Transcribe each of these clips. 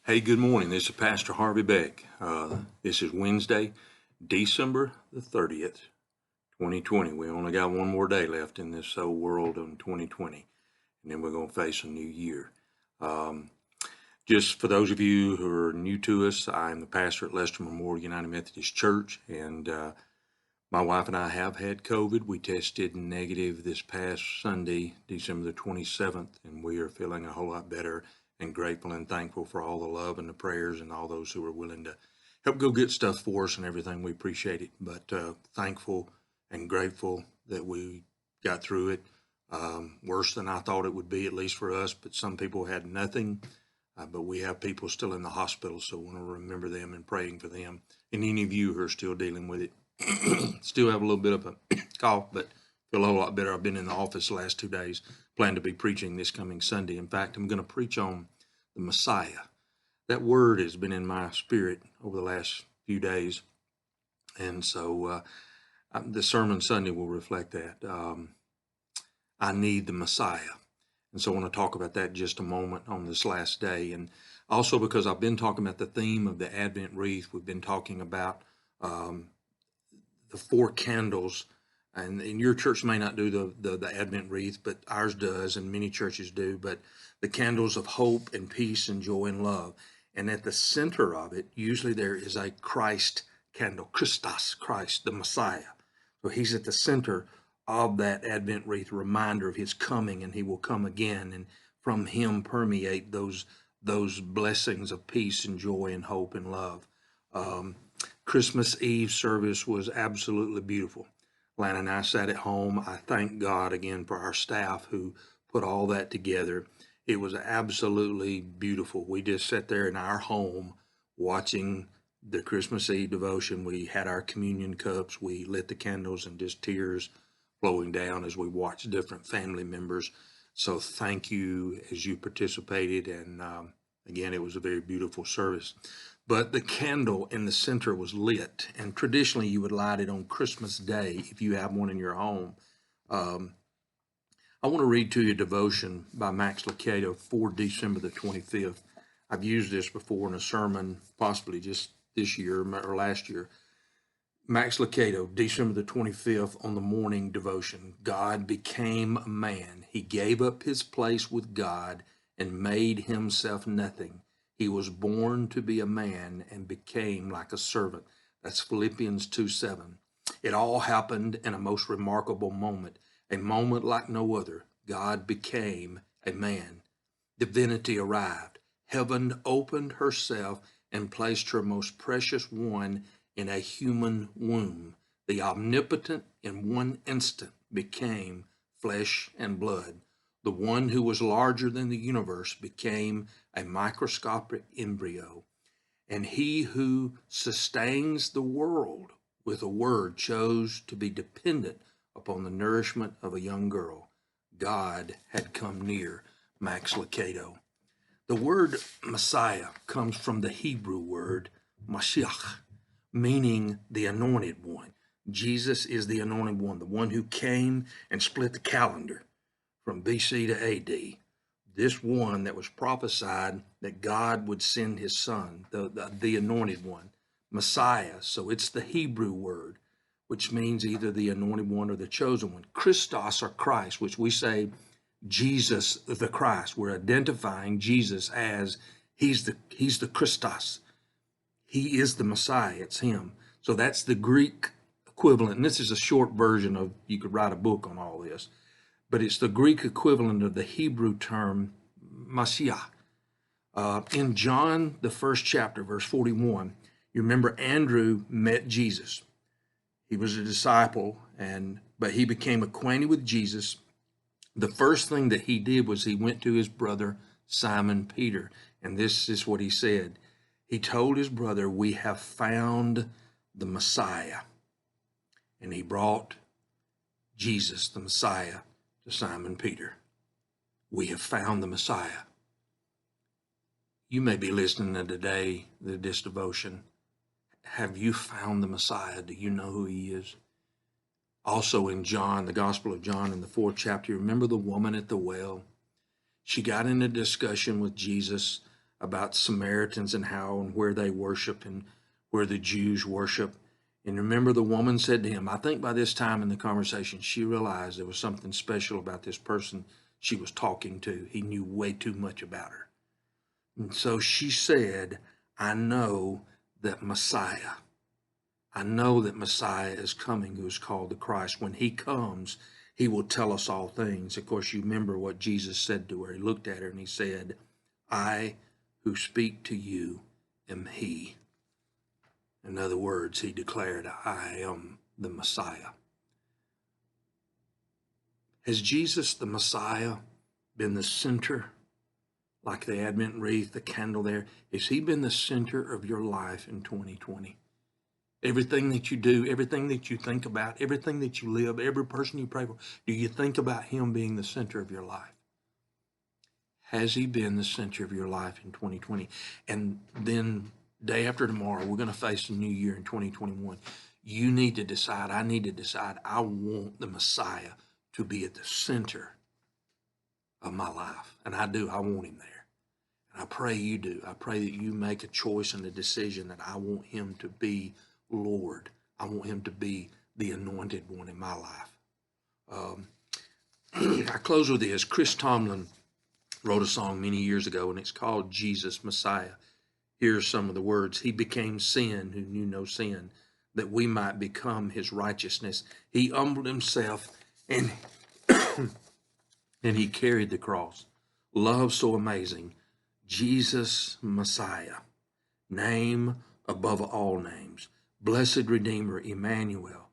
Hey, good morning. This is Pastor Harvey Beck. This is Wednesday, December the 30th, 2020. We only got one more day left in this old world in 2020, and then we're going to face a new year. Just for those of you who are new to us, I'm the pastor at Lester Memorial United Methodist Church, and my wife and I have had COVID. We tested negative this past Sunday, December the 27th, and we are feeling a whole lot better and grateful and thankful for all the love and the prayers and all those who are willing to help go get stuff for us and everything. We appreciate it, but thankful and grateful that we got through it. Worse than I thought it would be, at least for us, but some people had nothing. But we have people still in the hospital, so we want to remember them and praying for them. And any of you who are still dealing with it, still have a little bit of a cough, but feel a whole lot better. I've been in the office the last 2 days, plan to be preaching this coming Sunday. In fact, I'm going to preach on the Messiah. That word has been in my spirit over the last few days, and so the sermon Sunday will reflect that. I need the Messiah. And so I want to talk about that in just a moment on this last day. And also because I've been talking about the theme of the Advent wreath, we've been talking about the 4 candles, and your church may not do the Advent wreath, but ours does, and many churches do, but the candles of hope and peace and joy and love. And at the center of it, usually there is a Christ candle, Christos, Christ, the Messiah. So he's at the center of that Advent wreath, reminder of his coming, and he will come again, and from him permeate those blessings of peace and joy and hope and love. Christmas Eve service was absolutely beautiful. Lana and I sat at home. I thank God again for our staff who put all that together. It was absolutely beautiful. We just sat there in our home watching the Christmas Eve devotion. We had our communion cups. We lit the candles, and just tears flowing down as we watched different family members. So thank you as you participated. And again, it was a very beautiful service. But the candle in the center was lit, and traditionally you would light it on Christmas Day if you have one in your home. I want to read to you a devotion by Max Lucado for December the 25th. I've used this before in a sermon, possibly just this year or last year. Max Lucado, December the 25th, on the morning devotion. God became a man. He gave up his place with God and made himself nothing. He was born to be a man and became like a servant. That's Philippians 2:7. It all happened in a most remarkable moment, a moment like no other. God became a man. Divinity arrived. Heaven opened herself and placed her most precious one in a human womb. The omnipotent in one instant became flesh and blood. The one who was larger than the universe became a microscopic embryo. And he who sustains the world with a word chose to be dependent upon the nourishment of a young girl. God had come near. Max Lucado. The word Messiah comes from the Hebrew word Mashiach, meaning the anointed one. Jesus is the anointed one, the one who came and split the calendar from BC to AD. This one that was prophesied that God would send his son, the anointed one, Messiah. So it's the Hebrew word, which means either the anointed one or the chosen one. Christos, or Christ, which we say Jesus the Christ. We're identifying Jesus as he's the Christos. He is the Messiah. It's him. So that's the Greek equivalent. And this is a short version of, you could write a book on all this, but it's the Greek equivalent of the Hebrew term Messiah. In John, the 1st chapter, verse 41, you remember Andrew met Jesus. He was a disciple, but he became acquainted with Jesus. The first thing that he did was he went to his brother Simon Peter, and this is what he said. He told his brother, "We have found the Messiah." And he brought Jesus, the Messiah, to Simon Peter. We have found the Messiah. You may be listening to today, this devotion. Have you found the Messiah? Do you know who he is? Also in John, the Gospel of John, in the 4th chapter, you remember the woman at the well? She got in a discussion with Jesus about Samaritans and how and where they worship and where the Jews worship. And remember, the woman said to him, I think by this time in the conversation, she realized there was something special about this person she was talking to. He knew way too much about her. And so she said, I know that Messiah is coming, who is called the Christ. When he comes, he will tell us all things. Of course, you remember what Jesus said to her. He looked at her and he said, I who speak to you am he. In other words, he declared, I am the Messiah. Has Jesus, the Messiah, been the center, like the Advent wreath, the candle there? Has he been the center of your life in 2020? Everything that you do, everything that you think about, everything that you live, every person you pray for, do you think about him being the center of your life? Has he been the center of your life in 2020? And then day after tomorrow, we're going to face a new year in 2021. You need to decide, I need to decide, I want the Messiah to be at the center of my life. And I do, I want him there. And I pray you do. I pray that you make a choice and a decision that I want him to be Lord. I want him to be the anointed one in my life. I close with this. Chris Tomlin wrote a song many years ago, and it's called Jesus Messiah. Here's some of the words. He became sin who knew no sin, that we might become his righteousness. He humbled himself and he carried the cross. Love so amazing. Jesus Messiah, name above all names. Blessed Redeemer, Emmanuel,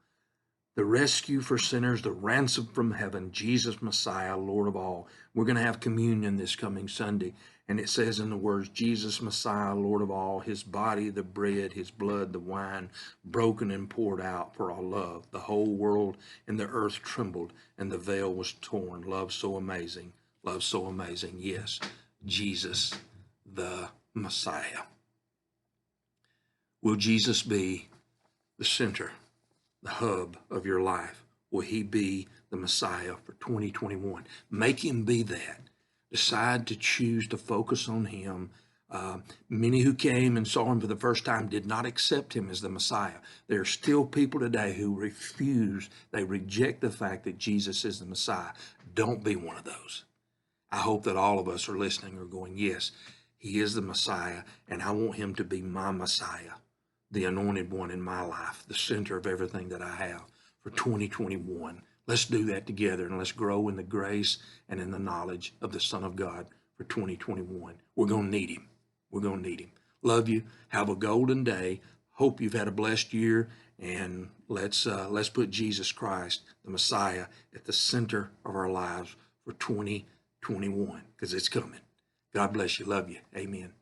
the rescue for sinners, the ransom from heaven, Jesus Messiah, Lord of all. We're going to have communion this coming Sunday, and it says in the words, Jesus Messiah, Lord of all, his body, the bread, his blood, the wine, broken and poured out for our love. The whole world and the earth trembled, and the veil was torn. Love so amazing, love so amazing. Yes, Jesus, the Messiah. Will Jesus be the center, the hub of your life? Will he be the Messiah for 2021? Make him be that. Decide to choose to focus on him. Many who came and saw him for the first time did not accept him as the Messiah. There are still people today who refuse, they reject the fact that Jesus is the Messiah. Don't be one of those. I hope that all of us are listening are going, yes, he is the Messiah, and I want him to be my Messiah, the anointed one in my life, the center of everything that I have for 2021. Let's do that together, and let's grow in the grace and in the knowledge of the Son of God for 2021. We're going to need him. We're going to need him. Love you. Have a golden day. Hope you've had a blessed year, and let's put Jesus Christ, the Messiah, at the center of our lives for 2021, because it's coming. God bless you. Love you. Amen.